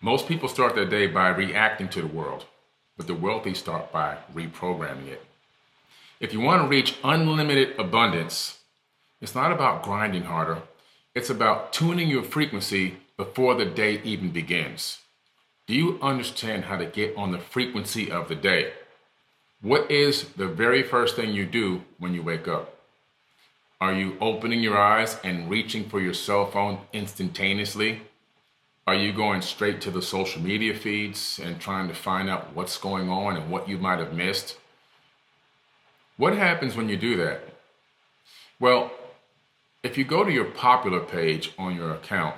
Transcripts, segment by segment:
Most people start their day by reacting to the world, but the wealthy start by reprogramming it. If you want to reach unlimited abundance, it's not about grinding harder. It's about tuning your frequency before the day even begins. Do you understand how to get on the frequency of the day? What is the very first thing you do when you wake up? Are you opening your eyes and reaching for your cell phone instantaneously? Are you going straight to the social media feeds and trying to find out what's going on and what you might have missed? What happens when you do that? Well, if you go to your popular page on your account,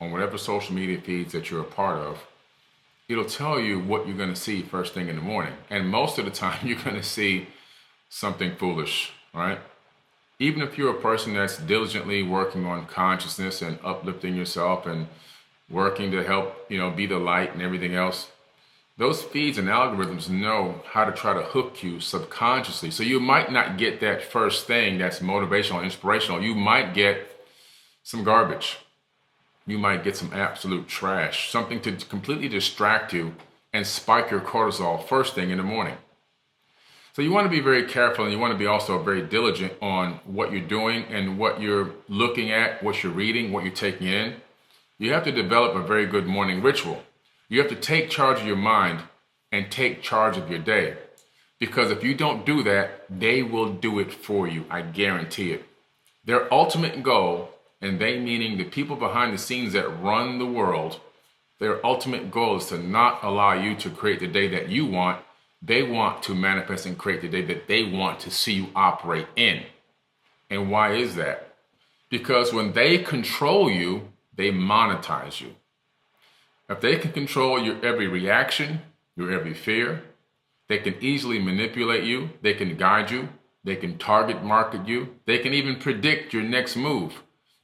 on whatever social media feeds that you're a part of, it'll tell you what you're going to see first thing in the morning. And most of the time, you're going to see something foolish, right? Even if you're a person that's diligently working on consciousness and uplifting yourself and working to help, be the light and everything else, those feeds and algorithms know how to try to hook you subconsciously. So you might not get that first thing that's motivational, inspirational. You might get some garbage. You might get some absolute trash, something to completely distract you and spike your cortisol first thing in the morning. So you want to be very careful, and you want to be also very diligent on what you're doing and what you're looking at, what you're reading, what you're taking in. You have to develop a very good morning ritual. You have to take charge of your mind and take charge of your day. Because if you don't do that, they will do it for you. I guarantee it. Their ultimate goal, and they meaning the people behind the scenes that run the world, their ultimate goal is to not allow you to create the day that you want. They want to manifest and create the day that they want to see you operate in. And why is that? Because when they control you, they monetize you. If they can control your every reaction, your every fear, they can easily manipulate you, they can guide you, they can target market you, they can even predict your next move.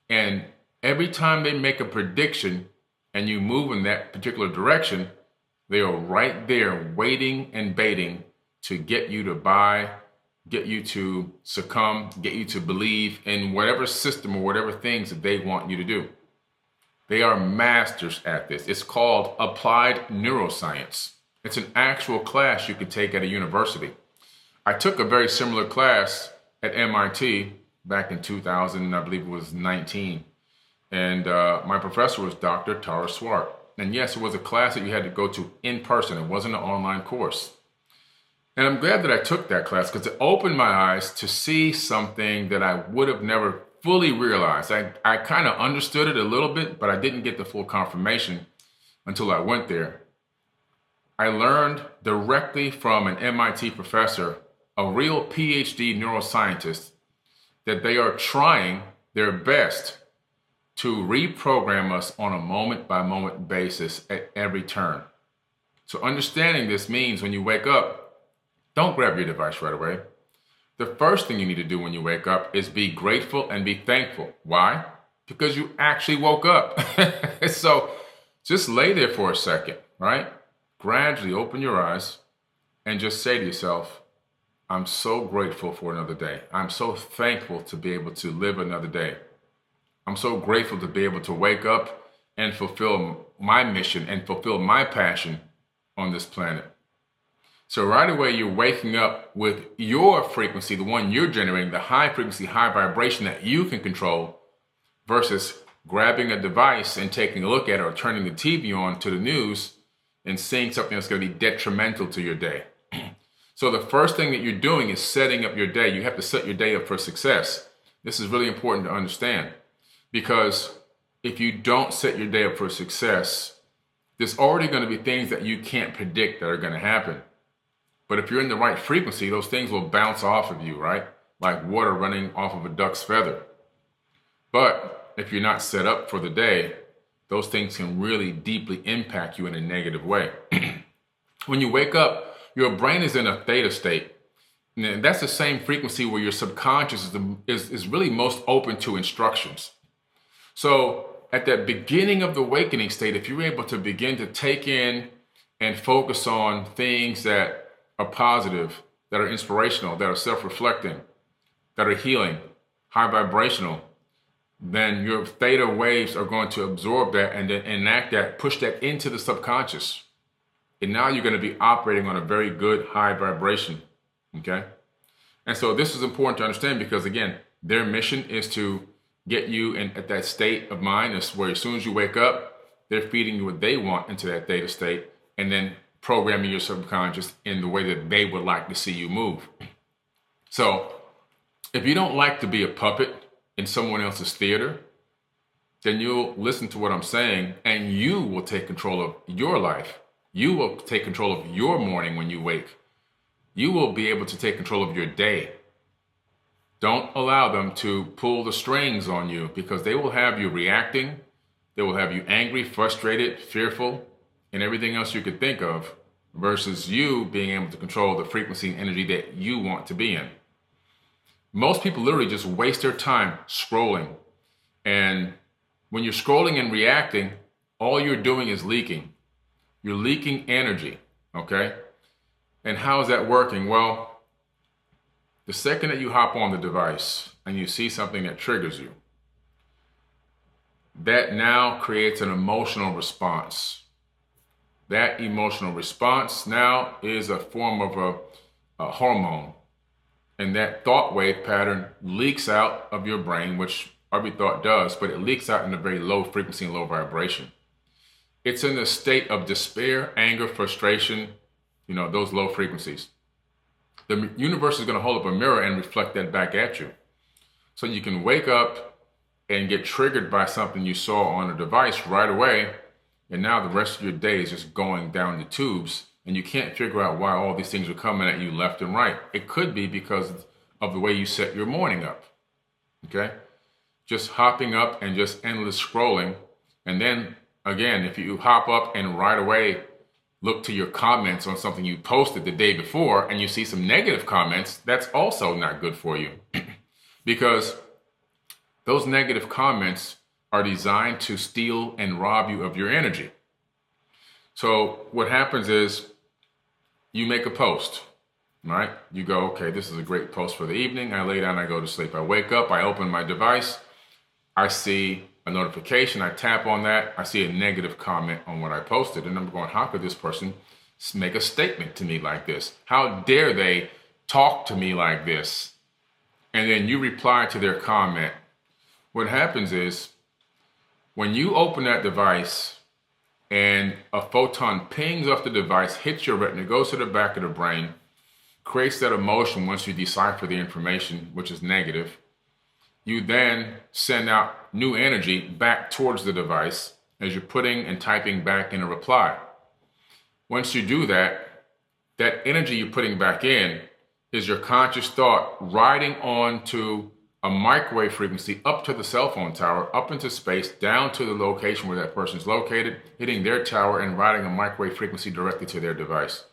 And every time they make a prediction and you move in that particular direction, they are right there waiting and baiting to get you to buy, get you to succumb, get you to believe in whatever system or whatever things that they want you to do. They are masters at this. It's called applied neuroscience. It's an actual class you could take at a university. I took a very similar class at MIT back in 2000, I believe it was 19. And my professor was Dr. Tara Swart. And yes, it was a class that you had to go to in person. It wasn't an online course. And I'm glad that I took that class because it opened my eyes to see something that I would have never fully realized. I kind of understood it a little bit, but I didn't get the full confirmation until I went there. I learned directly from an MIT professor, a real PhD neuroscientist, that they are trying their best to reprogram us on a moment-by-moment basis at every turn. So understanding this means when you wake up, don't grab your device right away. The first thing you need to do when you wake up is be grateful and be thankful. Why? Because you actually woke up. So just lay there for a second, right? Gradually open your eyes and just say to yourself, I'm so grateful for another day. I'm so thankful to be able to live another day. I'm so grateful to be able to wake up and fulfill my mission and fulfill my passion on this planet. So right away, you're waking up with your frequency, the one you're generating, the high frequency, high vibration that you can control, versus grabbing a device and taking a look at it or turning the TV on to the news and seeing something that's going to be detrimental to your day. So the first thing that you're doing is setting up your day. You have to set your day up for success. This is really important to understand, because if you don't set your day up for success, there's already going to be things that you can't predict that are going to happen. But if you're in the right frequency, those things will bounce off of you, right? Like water running off of a duck's feather. But if you're not set up for the day, those things can really deeply impact you in a negative way. When you wake up, your brain is in a theta state. And that's the same frequency where your subconscious is really most open to instructions. So at that beginning of the awakening state, if you're able to begin to take in and focus on things that are positive, that are inspirational, that are self-reflecting, that are healing, high vibrational, then your theta waves are going to absorb that and then enact that, push that into the subconscious. And now you're going to be operating on a very good high vibration. Okay? And so this is important to understand because, again, their mission is to get you in at that state of mind is where as soon as you wake up, they're feeding you what they want into that theta state and then programming your subconscious in the way that they would like to see you move. So if you don't like to be a puppet in someone else's theater, then you'll listen to what I'm saying and you will take control of your life. You will take control of your morning when you wake. You will be able to take control of your day. Don't allow them to pull the strings on you because they will have you reacting. They will have you angry, frustrated, fearful, and everything else you could think of versus you being able to control the frequency and energy that you want to be in. Most people literally just waste their time scrolling. And when you're scrolling and reacting, all you're doing is leaking. You're leaking energy, okay? And how is that working? Well, the second that you hop on the device and you see something that triggers you, that now creates an emotional response. That emotional response now is a form of a hormone. And that thought wave pattern leaks out of your brain, which every thought does, but it leaks out in a very low frequency and low vibration. It's in a state of despair, anger, frustration, those low frequencies. The universe is going to hold up a mirror and reflect that back at you. So you can wake up and get triggered by something you saw on a device right away. And now the rest of your day is just going down the tubes and you can't figure out why all these things are coming at you left and right. It could be because of the way you set your morning up. Okay? Just hopping up and just endless scrolling. And then again, if you hop up and right away look to your comments on something you posted the day before and you see some negative comments, that's also not good for you. Because those negative comments are designed to steal and rob you of your energy. So what happens is you make a post, right? You go, okay, this is a great post for the evening. I lay down, I go to sleep. I wake up, I open my device, I see a notification, I tap on that, I see a negative comment on what I posted, and I'm going, how could this person make a statement to me like this? How dare they talk to me like this? And then you reply to their comment. What happens is, when you open that device and a photon pings off the device, hits your retina, goes to the back of the brain, creates that emotion once you decipher the information, which is negative, you then send out new energy back towards the device as you're putting and typing back in a reply. Once you do that, that energy you're putting back in is your conscious thought riding on to a microwave frequency up to the cell phone tower, up into space, down to the location where that person's located, hitting their tower and riding a microwave frequency directly to their device.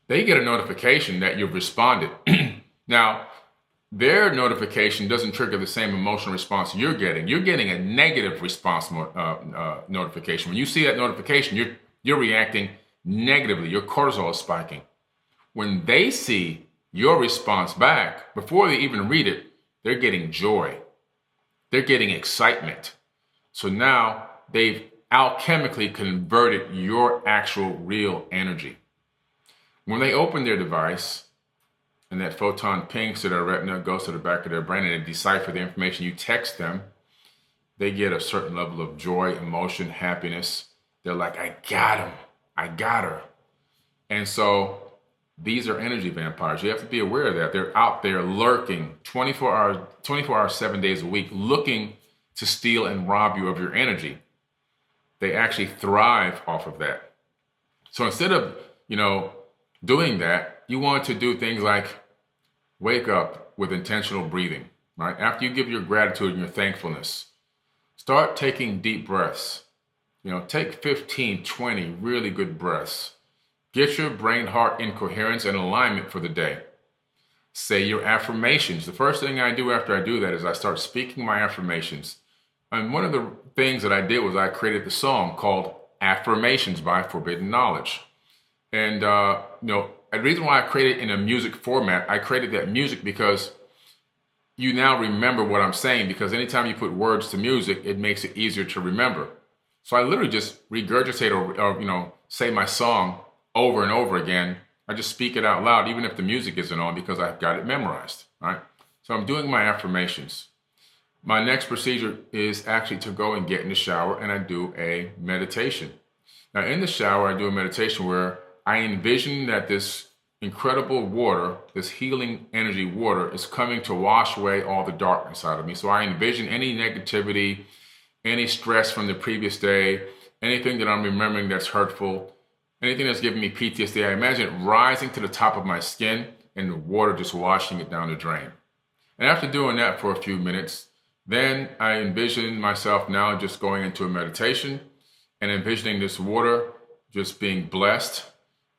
They get a notification that you've responded. Now, their notification doesn't trigger the same emotional response you're getting. You're getting a negative response notification. When you see that notification, you're reacting negatively. Your cortisol is spiking. When they see your response back, before they even read it, they're getting joy. They're getting excitement. So now they've alchemically converted your actual real energy. When they open their device, and that photon pings to their retina, goes to the back of their brain, and they decipher the information you text them, they get a certain level of joy, emotion, happiness. They're like, I got him. I got her. And so these are energy vampires. You have to be aware of that. They're out there lurking 24 hours, 7 days a week, looking to steal and rob you of your energy. They actually thrive off of that. So instead of, doing that, you want to do things like wake up with intentional breathing, right? After you give your gratitude and your thankfulness, start taking deep breaths. Take 15, 20 really good breaths. Get your brain, heart in coherence and alignment for the day. Say your affirmations. The first thing I do after I do that is I start speaking my affirmations. And one of the things that I did was I created the song called Affirmations by Forbidden Knowledge. And, the reason why I created it in a music format, I created that music because you now remember what I'm saying, because anytime you put words to music, it makes it easier to remember. So I literally just regurgitate or say my song over and over again. I just speak it out loud, even if the music isn't on, because I've got it memorized. Right? So I'm doing my affirmations. My next procedure is actually to go and get in the shower, and I do a meditation. Now, in the shower, I do a meditation where I envision that this incredible water, this healing energy water, is coming to wash away all the darkness out of me. So I envision any negativity, any stress from the previous day, anything that I'm remembering that's hurtful, anything that's giving me PTSD. I imagine it rising to the top of my skin and the water just washing it down the drain. And after doing that for a few minutes, then I envision myself now just going into a meditation and envisioning this water just being blessed.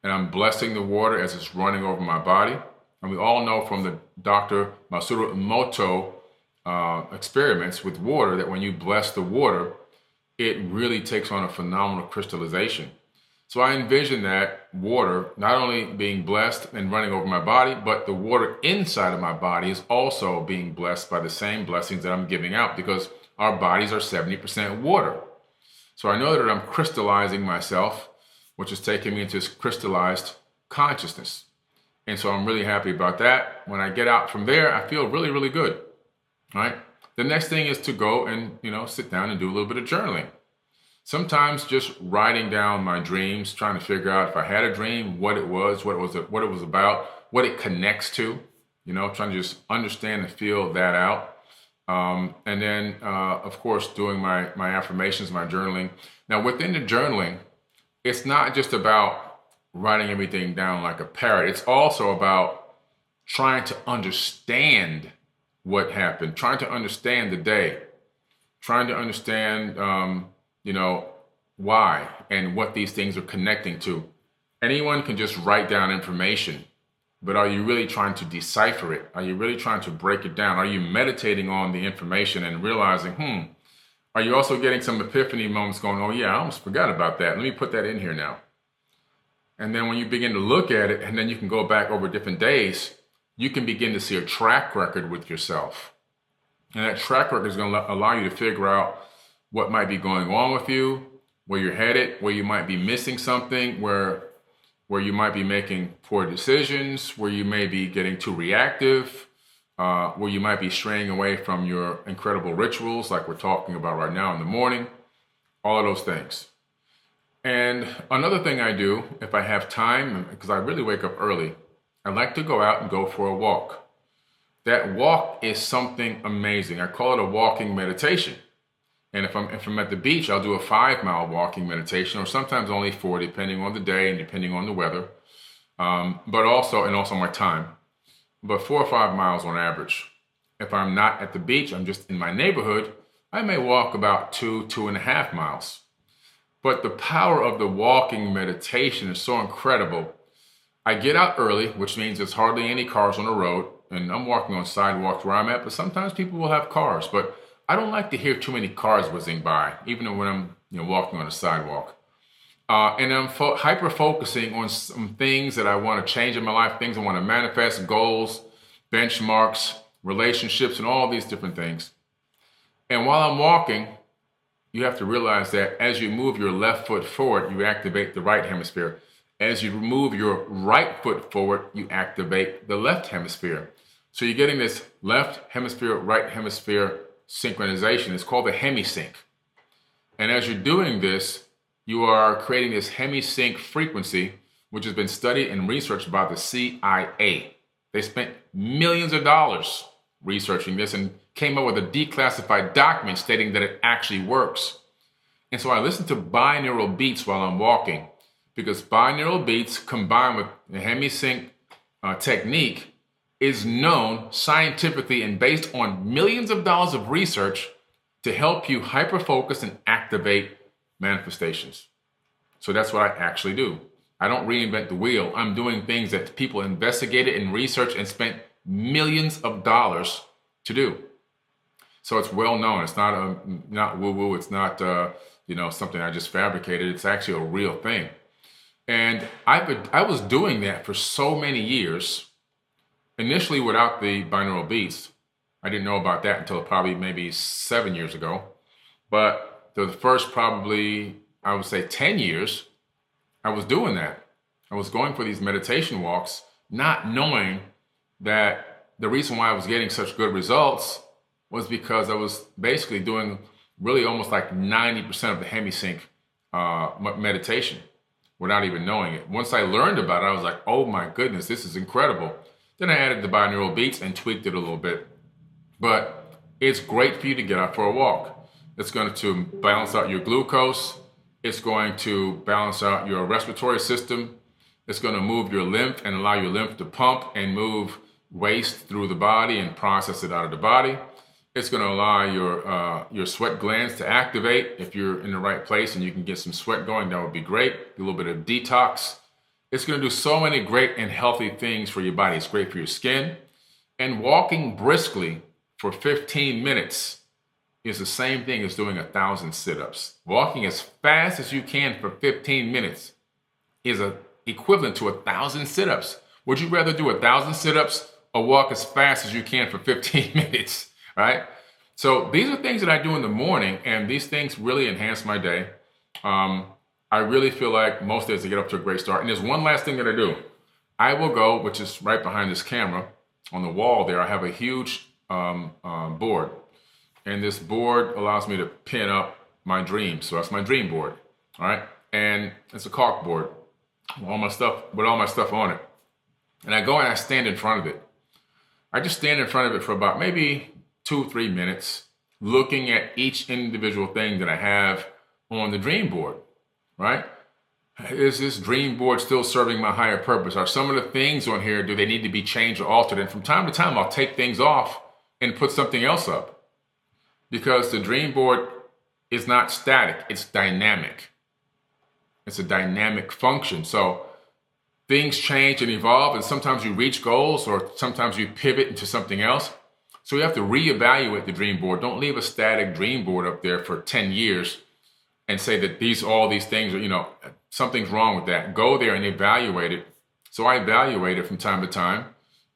And I'm blessing the water as it's running over my body. And we all know from the Dr. Masaru Emoto experiments with water that when you bless the water, it really takes on a phenomenal crystallization. So I envision that water not only being blessed and running over my body, but the water inside of my body is also being blessed by the same blessings that I'm giving out, because our bodies are 70% water. So I know that I'm crystallizing myself, which is taking me into this crystallized consciousness. And so I'm really happy about that. When I get out from there, I feel really, really good. All right. The next thing is to go and, sit down and do a little bit of journaling. Sometimes just writing down my dreams, trying to figure out if I had a dream, what it was about, what it connects to, trying to just understand and feel that out. And then, of course, doing my affirmations, my journaling. Now, within the journaling, it's not just about writing everything down like a parrot. It's also about trying to understand what happened, trying to understand the day, trying to understand, why and what these things are connecting to. Anyone can just write down information, but are you really trying to decipher it? Are you really trying to break it down? Are you meditating on the information and realizing, Are you also getting some epiphany moments going, oh yeah, I almost forgot about that. Let me put that in here now. And then when you begin to look at it, and then you can go back over different days, you can begin to see a track record with yourself. And that track record is going to allow you to figure out what might be going on with you, where you're headed, where you might be missing something, where you might be making poor decisions, where you may be getting too reactive, where you might be straying away from your incredible rituals like we're talking about right now in the morning, all of those things. And another thing I do, if I have time, because I really wake up early, I like to go out and go for a walk. That walk is something amazing. I call it a walking meditation. And if I'm at the beach, I'll do a 5-mile walking meditation, or sometimes only 4, depending on the day and depending on the weather, but also my time. But 4 or 5 miles on average. If I'm not at the beach, I'm just in my neighborhood, I may walk about 2.5 miles. But the power of the walking meditation is so incredible. I get out early, which means there's hardly any cars on the road, and I'm walking on sidewalks where I'm at, but sometimes people will have cars. But I don't like to hear too many cars whizzing by, even when I'm walking on the sidewalk. And I'm hyper-focusing on some things that I want to change in my life, things I want to manifest, goals, benchmarks, relationships, and all these different things. And while I'm walking, you have to realize that as you move your left foot forward, you activate the right hemisphere. As you move your right foot forward, you activate the left hemisphere. So you're getting this left hemisphere, right hemisphere synchronization. It's called the hemisync. And as you're doing this, you are creating this hemisync frequency, which has been studied and researched by the CIA. They spent millions of dollars researching this and came up with a declassified document stating that it actually works. And so I listen to binaural beats while I'm walking, because binaural beats combined with the hemisync technique is known scientifically and based on millions of dollars of research to help you hyper-focus and activate manifestations. So that's what I actually do. I don't reinvent the wheel. I'm doing things that people investigated and researched and spent millions of dollars to do. So it's well known. It's not woo-woo. It's not something I just fabricated. It's actually a real thing. And I was doing that for so many years. Initially without the binaural beats. I didn't know about that until probably maybe 7 years ago. But the first probably, I would say 10 years, I was doing that. I was going for these meditation walks, not knowing that the reason why I was getting such good results was because I was basically doing really almost like 90% of the hemisync meditation without even knowing it. Once I learned about it, I was like, oh my goodness, this is incredible. Then I added the binaural beats and tweaked it a little bit. But it's great for you to get out for a walk. It's going to balance out your glucose. It's going to balance out your respiratory system. It's going to move your lymph and allow your lymph to pump and move waste through the body and process it out of the body. It's going to allow your sweat glands to activate. If you're in the right place and you can get some sweat going, that would be great. A little bit of detox. It's going to do so many great and healthy things for your body. It's great for your skin. And walking briskly for 15 minutes is the same thing as doing 1,000 sit-ups. Walking as fast as you can for 15 minutes is equivalent to 1,000 sit-ups. Would you rather do 1,000 sit-ups or walk as fast as you can for 15 minutes, right? So these are things that I do in the morning, and these things really enhance my day. I really feel like most days I get up to a great start. And there's one last thing that I do. I will go, which is right behind this camera, on the wall there, I have a huge board. And this board allows me to pin up my dreams. So that's my dream board, all right? And it's a cork board with all my stuff on it. And I go and I stand in front of it. I just stand in front of it for about maybe 2-3 minutes, looking at each individual thing that I have on the dream board, right? Is this dream board still serving my higher purpose? Are some of the things on here, do they need to be changed or altered? And from time to time, I'll take things off and put something else up. Because the dream board is not static, it's dynamic. It's a dynamic function. So things change and evolve, and sometimes you reach goals or sometimes you pivot into something else. So you have to reevaluate the dream board. Don't leave a static dream board up there for 10 years and say that all these things are, something's wrong with that. Go there and evaluate it. So I evaluate it from time to time,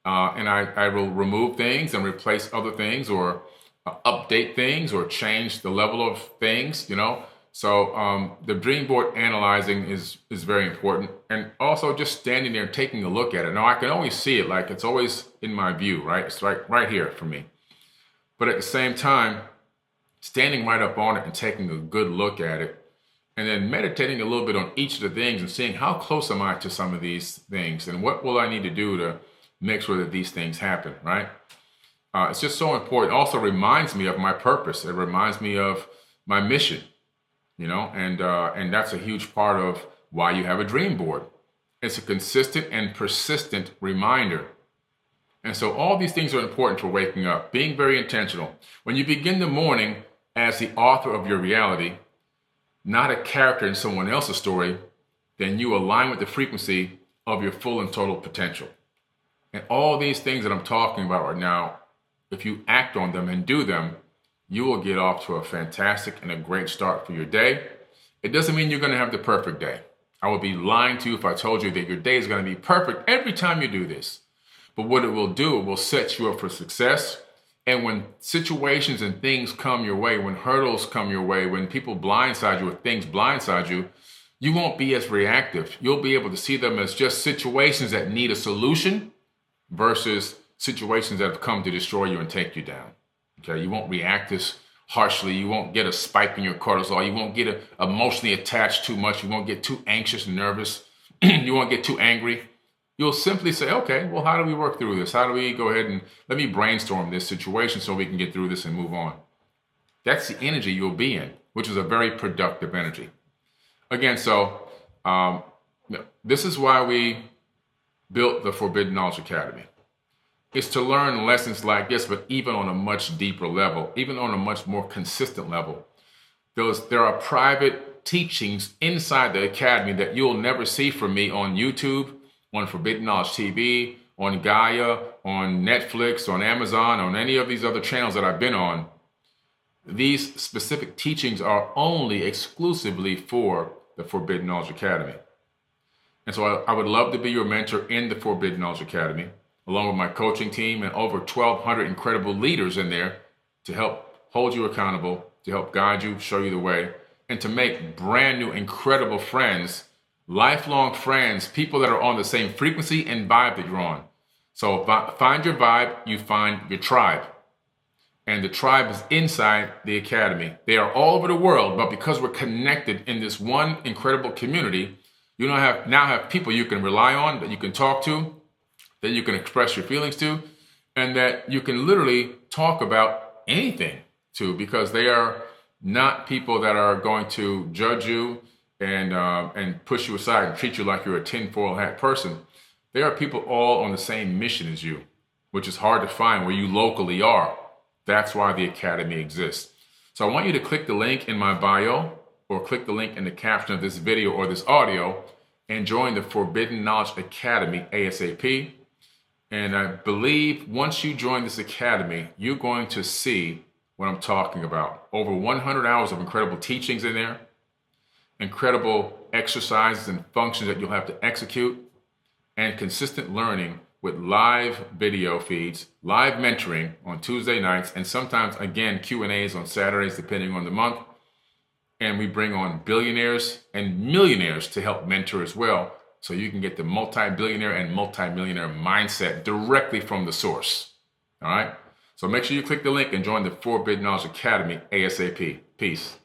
and I will remove things and replace other things, or update things, or change the level of things, So the dream board analyzing is very important. And also just standing there and taking a look at it. Now I can always see it, like it's always in my view, right? It's right here for me. But at the same time, standing right up on it and taking a good look at it, and then meditating a little bit on each of the things and seeing how close am I to some of these things, and what will I need to do to make sure that these things happen, right? It's just so important. It also reminds me of my purpose. It reminds me of my mission, and that's a huge part of why you have a dream board. It's a consistent and persistent reminder. And so all these things are important for waking up, being very intentional. When you begin the morning as the author of your reality, not a character in someone else's story, then you align with the frequency of your full and total potential. And all these things that I'm talking about right now, if you act on them and do them, you will get off to a fantastic and a great start for your day. It doesn't mean you're going to have the perfect day. I would be lying to you if I told you that your day is going to be perfect every time you do this. But what it will do, it will set you up for success. And when situations and things come your way, when hurdles come your way, when people blindside you or things blindside you, you won't be as reactive. You'll be able to see them as just situations that need a solution versus situations that have come to destroy you and take you down. Okay, you won't react as harshly. You won't get a spike in your cortisol. You won't get emotionally attached too much. You won't get too anxious and nervous. You won't get too angry. You'll simply say, okay, well, how do we work through this? How do we go ahead and let me brainstorm this situation so we can get through this and move on? That's the energy you'll be in, which is a very productive energy. Again, so this is why we built the Forbidden Knowledge Academy. It's to learn lessons like this, but even on a much deeper level, even on a much more consistent level. There are private teachings inside the academy that you'll never see from me on YouTube, on Forbidden Knowledge TV, on Gaia, on Netflix, on Amazon, on any of these other channels that I've been on. These specific teachings are only exclusively for the Forbidden Knowledge Academy. And so I would love to be your mentor in the Forbidden Knowledge Academy. along with my coaching team and over 1,200 incredible leaders in there to help hold you accountable, to help guide you, show you the way, and to make brand new, incredible friends, lifelong friends, people that are on the same frequency and vibe that you're on. So find your vibe, you find your tribe. And the tribe is inside the academy. They are all over the world, but because we're connected in this one incredible community, you now have people you can rely on, that you can talk to, that you can express your feelings to, and that you can literally talk about anything to, because they are not people that are going to judge you and push you aside and treat you like you're a tinfoil hat person. They are people all on the same mission as you, which is hard to find where you locally are. That's why the Academy exists. So I want you to click the link in my bio or click the link in the caption of this video or this audio and join the Forbidden Knowledge Academy ASAP. And I believe once you join this academy, you're going to see what I'm talking about. Over 100 hours of incredible teachings in there, incredible exercises and functions that you'll have to execute, and consistent learning with live video feeds, live mentoring on Tuesday nights, and sometimes, again, Q&As on Saturdays, depending on the month. And we bring on billionaires and millionaires to help mentor as well, so you can get the multi-billionaire and multi-millionaire mindset directly from the source. All right? So make sure you click the link and join the Forbidden Knowledge Academy ASAP. Peace.